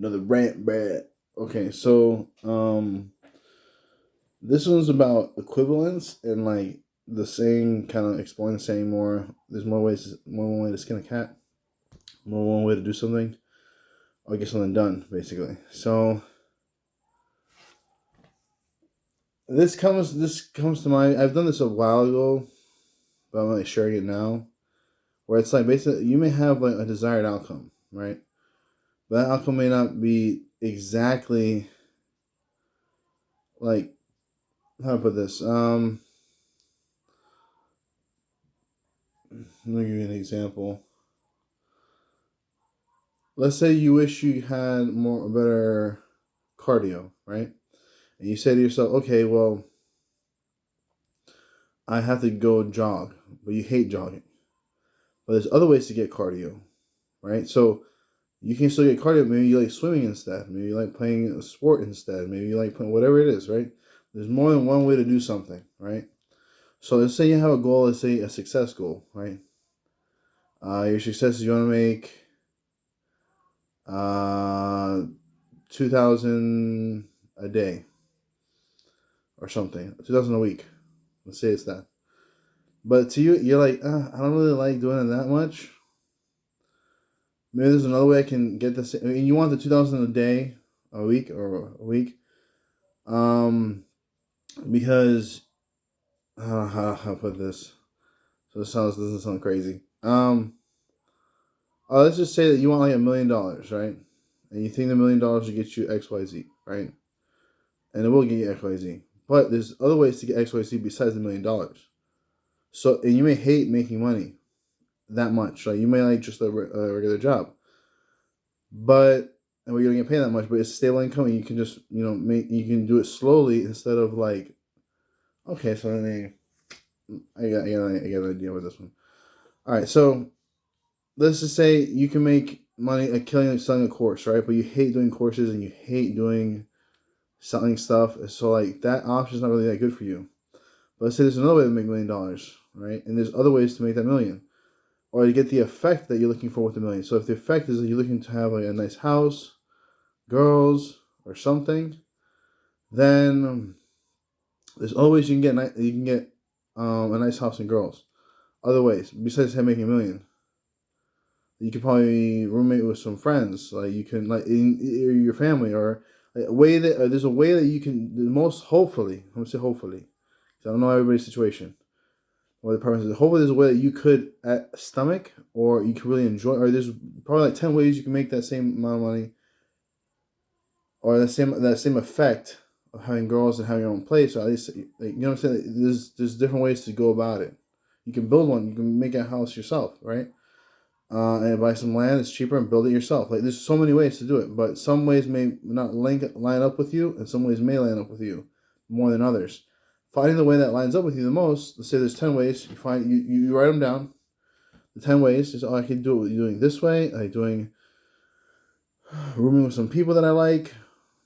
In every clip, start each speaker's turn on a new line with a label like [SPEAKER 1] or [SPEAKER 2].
[SPEAKER 1] Another rant, Brad. Okay, so this one's about equivalence and like the saying, kind of explain the saying more. There's more ways, more one way to skin a cat, more one way to do something or get something done, basically. So this comes to mind. I've done this a while ago, but I'm like sharing it now. Where it's like basically you may have like a desired outcome, right? But that outcome may not be exactly like how to put this. Let me give you an example. Let's say you wish you had more better cardio, right? And you say to yourself, okay, well, I have to go jog, but you hate jogging. But there's other ways to get cardio, right? So you can still get cardio. Maybe you like swimming instead. Maybe you like playing a sport instead. Maybe you like playing whatever it is, right? There's more than one way to do something, right? So let's say you have a goal, let's say a success goal, right? Your success is you want to make 2,000 a day or something, 2,000 a week. Let's say it's that. But to you, you're like, I don't really like doing it that much. Maybe there's another way I can get this. I mean, you want the 2,000 a day, a week, or a week, um, because how to put this so it doesn't sound crazy. Let's just say that you want like $1 million, right? And you think the $1 million will get you X Y Z, right? And it will get you X Y Z. But there's other ways to get X Y Z besides the $1 million. So, and you may hate making money that much. Like you may like just a regular job, but and we're gonna get paid that much. But it's stable income, and you can just you can do it slowly instead of like okay. So then I got an idea with this one. All right, so let's just say you can make money killing selling a course, right? But you hate doing courses and you hate doing selling stuff. So like that option is not really that good for you. But let's say there's another way to make $1 million, right? And there's other ways to make that million. Or you get the effect that you're looking for with the million. So if the effect is that you're looking to have like a nice house, girls, or something, then there's always you can get a nice house and girls. Other ways besides making $1 million, you could probably roommate with some friends. Like you can like in your family or a way that there's a way that you can the most hopefully. I'm gonna say hopefully, because I don't know everybody's situation. Or the purpose is hopefully there's a way that you could stomach or you could really enjoy. Or there's probably like 10 ways you can make that same amount of money or that same effect of having girls and having your own place, or at least like, you know what I'm saying. There's different ways to go about it. You can build one. You can make a house yourself, right? And buy some land. It's cheaper and build it yourself. Like there's so many ways to do it, but some ways may not line up with you, and some ways may line up with you more than others. Finding the way that lines up with you the most. Let's say there's 10 ways. You write them down. The 10 ways is I can do it with doing this way. Like doing rooming with some people that I like,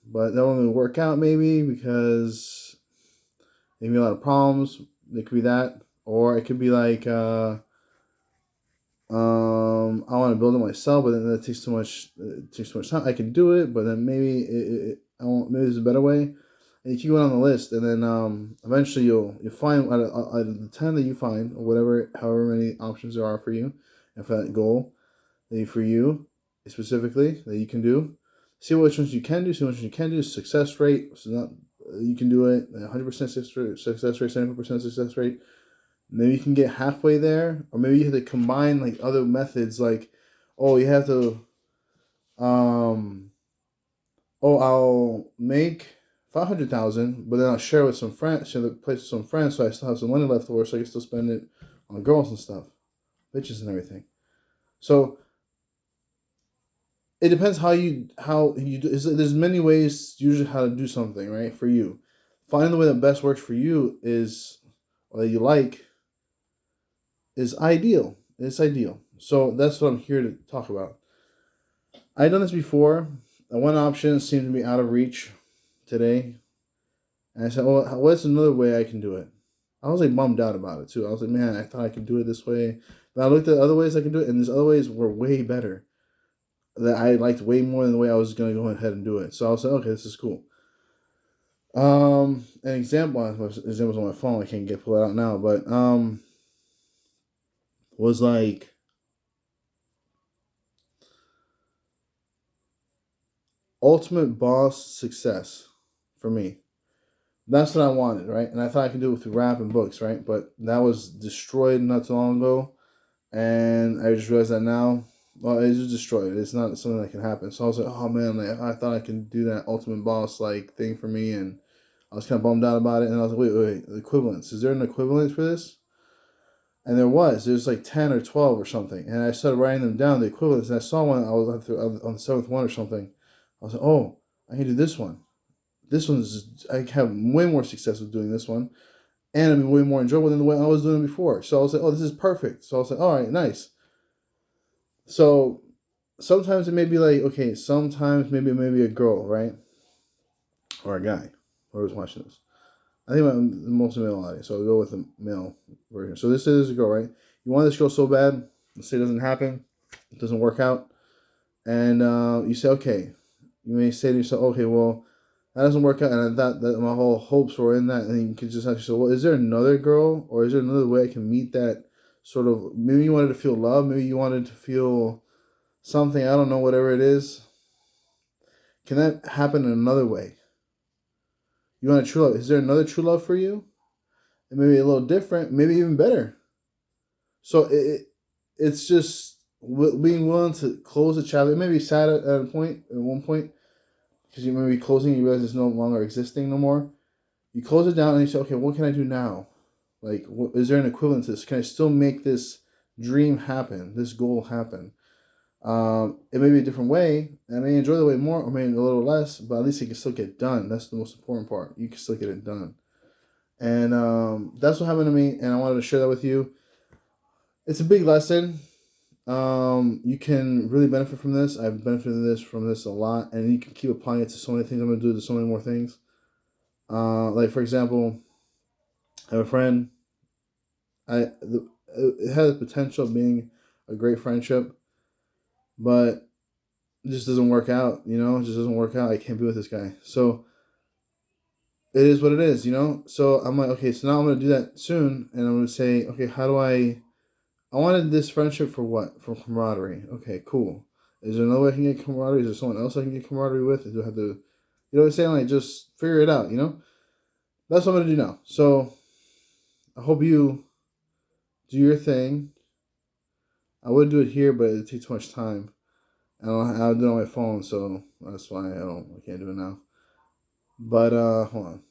[SPEAKER 1] but that won't really work out maybe because maybe a lot of problems. It could be that, or it could be like I want to build it myself, but then that takes too much. It takes too much time. I can do it, but then maybe I won't. Maybe there's a better way. And you keep going on the list, and then eventually you'll find out of the 10 that you find, or whatever, however many options there are for you, and for that goal, for you specifically that you can do. See which ones you can do. See which ones you can do. Success rate. So not you can do it 100% success rate, 74% success rate. Maybe you can get halfway there, or maybe you have to combine like other methods, like, oh, you have to, um, oh, I'll make 500,000, but then I'll share with some friends, share the place with some friends, so I still have some money left over, so I can still spend it on girls and stuff, bitches and everything. So it depends how you do. There's many ways usually how to do something, right? For you, finding the way that best works for you is, or that you like, is ideal. It's ideal. So that's what I'm here to talk about. I've done this before. One option seemed to be out of reach today. And I said, well, what's another way I can do it? I was like bummed out about it too. I was like, man, I thought I could do it this way. But I looked at other ways I could do it, and these other ways were way better. that I liked way more than the way I was gonna go ahead and do it. So I was like, okay, this is cool. An examples on my phone. I can't pull it out now, but was like ultimate boss success for me. That's what I wanted, right? And I thought I could do it through rap and books, right? But that was destroyed not too long ago, and I just realized that now. Well, it's just destroyed. It's not something that can happen. So I was like, oh man, like, I thought I could do that ultimate boss like thing for me, and I was kind of bummed out about it. And I was like, wait, equivalence. Is there an equivalence for this? And there's like 10 or 12 or something. And I started writing them down, the equivalents. And I saw one, I was on the seventh one or something. I was like, oh, I can do this one. I have way more success with doing this one. And it'll be way more enjoyable than the way I was doing it before. So I was like, oh, this is perfect. So I was like, all right, nice. So sometimes it may be like, okay, sometimes maybe a girl, right? Or a guy. Whoever's watching this. I think I'm most male audience, so I'll go with the male version. So this is a girl, right? You want this girl so bad, let's say it doesn't happen, it doesn't work out, and you say, okay, you may say to yourself, okay, well, that doesn't work out, and I thought that my whole hopes were in that, and you could just ask yourself, well, is there another girl, or is there another way I can meet that sort of, maybe you wanted to feel love, maybe you wanted to feel something, I don't know, whatever it is. Can that happen in another way? You want a true love. Is there another true love for you? And maybe a little different, maybe even better. So it's just being willing to close the chapter. It may be sad at one point, because you may be closing and you realize it's no longer existing no more. You close it down and you say, okay, what can I do now? Like, is there an equivalent to this? Can I still make this dream happen, this goal happen? It may be a different way. I may enjoy the way more or maybe a little less, but at least it can still get done. That's the most important part. You can still get it done. And that's what happened to me, and I wanted to share that with you. It's a big lesson. You can really benefit from this. I've benefited from this a lot, and you can keep applying it to so many things. I'm going to do to so many more things. Like, for example, I have a friend. It has the potential of being a great friendship, but it just doesn't work out. It just doesn't work out. I can't be with this guy. So it is what it is. So I'm like, okay, so now I'm going to do that soon, and I'm going to say, okay, how do I wanted this friendship for what? For camaraderie. Okay, cool. Is there another way I can get camaraderie? Is there someone else I can get camaraderie with? Do I have to, you know what I'm saying? Like, just figure it out, That's what I'm going to do now. So, I hope you do your thing. I would do it here, but it takes too much time. I'll do it on my phone, so that's why I can't do it now. But, hold on.